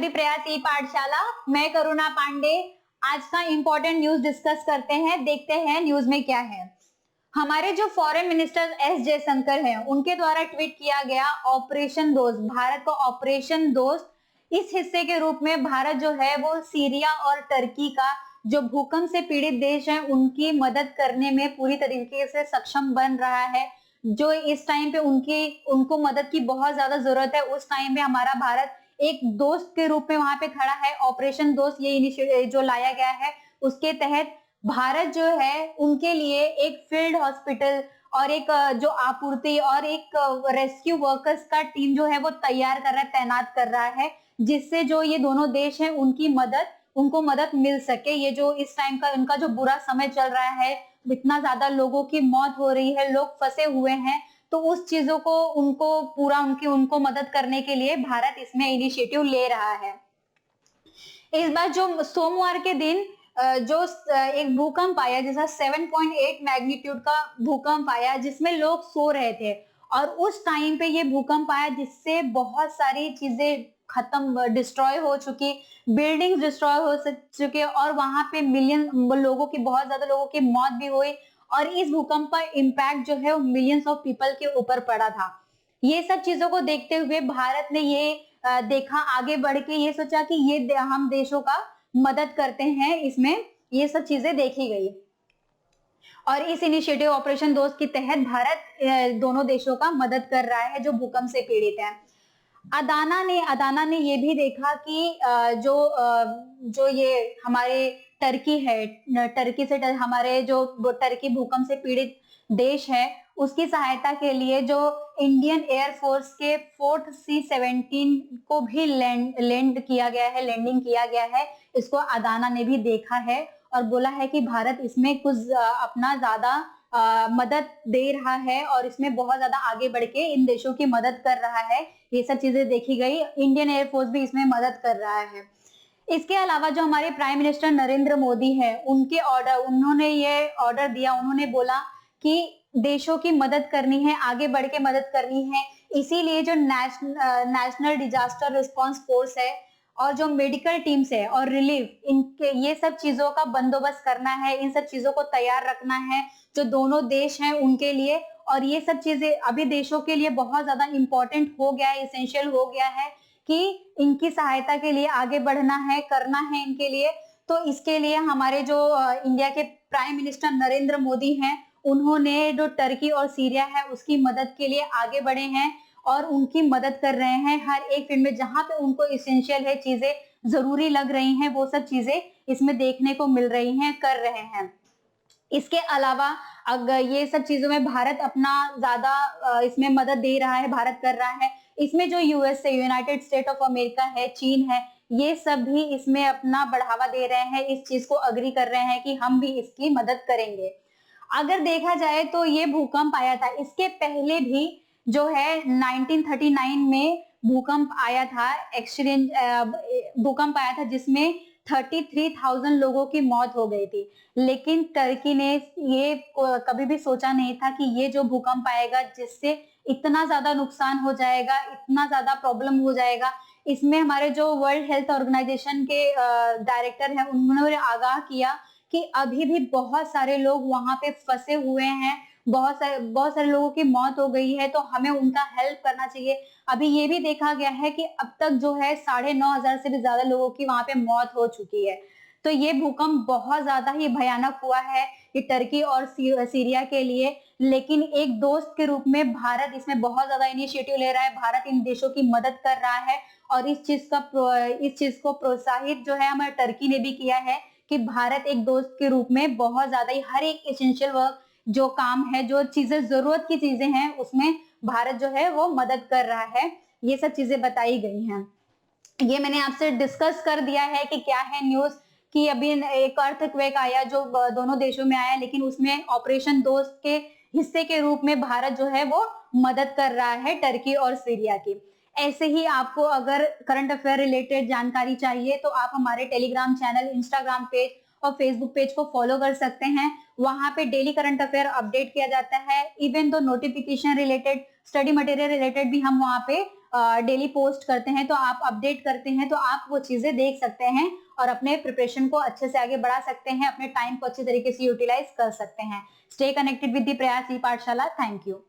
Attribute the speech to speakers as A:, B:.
A: भी प्रयास ई पाठशाला, मैं करुणा पांडे। आज का इंपॉर्टेंट न्यूज डिस्कस करते हैं, देखते हैं न्यूज में क्या है। हमारे जो फॉरेन मिनिस्टर एस जयशंकर हैं, उनके द्वारा ट्वीट किया गया ऑपरेशन दोस्त, भारत को ऑपरेशन दोस्त, इस हिस्से के रूप में भारत जो है वो सीरिया और टर्की का जो भूकंप से पीड़ित देश है उनकी मदद करने में पूरी तरीके से सक्षम बन रहा है। जो इस टाइम पे उनको मदद की बहुत ज्यादा जरूरत है, उस टाइम पे हमारा भारत एक दोस्त के रूप में वहां पे खड़ा है। ऑपरेशन दोस्त ये इनिशिएटिव जो लाया गया है, उसके तहत भारत जो है उनके लिए एक फील्ड हॉस्पिटल और एक जो आपूर्ति और एक रेस्क्यू वर्कर्स का टीम जो है वो तैयार कर रहा है, तैनात कर रहा है, जिससे जो ये दोनों देश हैं उनको मदद मिल सके। ये जो इस टाइम का उनका जो बुरा समय चल रहा है, इतना ज्यादा लोगों की मौत हो रही है, लोग फंसे हुए हैं, तो उस चीजों को उनको मदद करने के लिए भारत इसमें इनिशिएटिव ले रहा है। इस बार जो सोमवार के दिन जो एक भूकंप आया, जैसा 7.8 मैग्नीट्यूड का भूकंप आया, जिसमें लोग सो रहे थे, और उस टाइम पे ये भूकंप आया जिससे बहुत सारी चीजें खत्म, डिस्ट्रॉय हो चुकी, बिल्डिंग डिस्ट्रॉय हो चुके, और वहां पे बहुत ज्यादा लोगों की मौत भी हुई, और इस भूकंप का इम्पैक्ट जो है वो मिलियंस ऑफ पीपल के ऊपर पड़ा था। ये सब चीजों को देखते हुए भारत ने ये देखा, आगे बढ़ के ये सोचा कि ये हम देशों का मदद करते हैं, इसमें ये सब चीजें देखी गई, और इस इनिशिएटिव ऑपरेशन दोस्त के तहत भारत दोनों देशों का मदद कर रहा है जो भूकंप से पीड़ित हैं। अदाना ने ये भी देखा कि जो ये हमारे टर्की है, टर्की से हमारे जो टर्की भूकंप से पीड़ित देश है, उसकी सहायता के लिए जो इंडियन एयरफोर्स के फोर्थ C-17 को भी लैंडिंग किया गया है। इसको अदाना ने भी देखा है और बोला है कि भारत इसमें कुछ अपना ज्यादा मदद दे रहा है और इसमें बहुत ज्यादा आगे बढ़ के इन देशों की मदद कर रहा है। ये सब चीजें देखी गई। इंडियन एयरफोर्स भी इसमें मदद कर रहा है। इसके अलावा जो हमारे प्राइम मिनिस्टर नरेंद्र मोदी है, उन्होंने ये ऑर्डर दिया, उन्होंने बोला कि देशों की मदद करनी है, आगे बढ़ के मदद करनी है, इसीलिए जो नेशनल डिजास्टर रिस्पांस फोर्स है और जो मेडिकल टीम्स है और रिलीफ, इनके ये सब चीजों का बंदोबस्त करना है, इन सब चीजों को तैयार रखना है जो दोनों देश हैं उनके लिए। और ये सब चीजें अभी देशों के लिए बहुत ज्यादा इंपॉर्टेंट हो गया है, इसेंशियल हो गया है कि इनकी सहायता के लिए आगे बढ़ना है, करना है इनके लिए। तो इसके लिए हमारे जो इंडिया के प्राइम मिनिस्टर नरेंद्र मोदी हैं, उन्होंने जो टर्की और सीरिया है उसकी मदद के लिए आगे बढ़े हैं और उनकी मदद कर रहे हैं हर एक फील्ड में, जहां पे उनको इसेंशियल है, चीजें जरूरी लग रही हैं, वो सब चीजें इसमें देखने को मिल रही हैं, कर रहे हैं। इसके अलावा अगर ये सब चीजों में भारत अपना ज्यादा इसमें मदद दे रहा है, भारत कर रहा है। इसमें जो यूएस है, यूनाइटेड स्टेट ऑफ अमेरिका है, चीन है, ये सब भी इसमें अपना बढ़ावा दे रहे हैं, इस चीज को अग्री कर रहे हैं कि हम भी इसकी मदद करेंगे। अगर देखा जाए तो ये भूकंप आया था, इसके पहले भी जो है 1939 में भूकंप आया था, भूकंप आया था जिसमें 33,000 लोगों की मौत हो गई थी। लेकिन टर्की ने ये कभी भी सोचा नहीं था कि ये जो भूकंप आएगा जिससे इतना ज्यादा नुकसान हो जाएगा, इतना ज्यादा प्रॉब्लम हो जाएगा। इसमें हमारे जो वर्ल्ड हेल्थ ऑर्गेनाइजेशन के डायरेक्टर हैं, उन्होंने आगाह किया कि अभी भी बहुत सारे लोग वहां पे फंसे हुए हैं, बहुत सारे लोगों की मौत हो गई है, तो हमें उनका हेल्प करना चाहिए। अभी ये भी देखा गया है कि अब तक जो है 9,500 से भी ज्यादा लोगों की वहां पे मौत हो चुकी है। तो ये भूकंप बहुत ज्यादा ही भयानक हुआ है ये टर्की और सीरिया के लिए। लेकिन एक दोस्त के रूप में भारत इसमें बहुत ज्यादा इनिशिएटिव ले रहा है, भारत इन देशों की मदद कर रहा है, और इस चीज को प्रोत्साहित जो है हमारे टर्की ने भी किया है कि भारत एक दोस्त के रूप में बहुत ज्यादा ही हर एक एसेंशियल वर्क जो काम है, जो चीजें जरूरत की चीजें हैं, उसमें भारत जो है वो मदद कर रहा है। ये सब चीजें बताई गई हैं। ये मैंने आपसे डिस्कस कर दिया है कि क्या है न्यूज, कि अभी एक अर्थक्वेक आया जो दोनों देशों में आया, लेकिन उसमें ऑपरेशन दोस्त के हिस्से के रूप में भारत जो है वो मदद कर रहा है टर्की और सीरिया की। ऐसे ही आपको अगर करंट अफेयर रिलेटेड जानकारी चाहिए तो आप हमारे टेलीग्राम चैनल, इंस्टाग्राम पेज और फेसबुक पेज को फॉलो कर सकते हैं। वहां पे डेली करंट अफेयर अपडेट किया जाता है। Even though notification related, study material related भी हम वहां पे डेली पोस्ट करते हैं, तो आप अपडेट करते हैं, तो आप वो चीजें देख सकते हैं और अपने प्रिपरेशन को अच्छे से आगे बढ़ा सकते हैं, अपने टाइम को अच्छे तरीके से यूटिलाइज कर सकते हैं। स्टे कनेक्टेड विद द प्रयास ई पाठशाला। Thank you.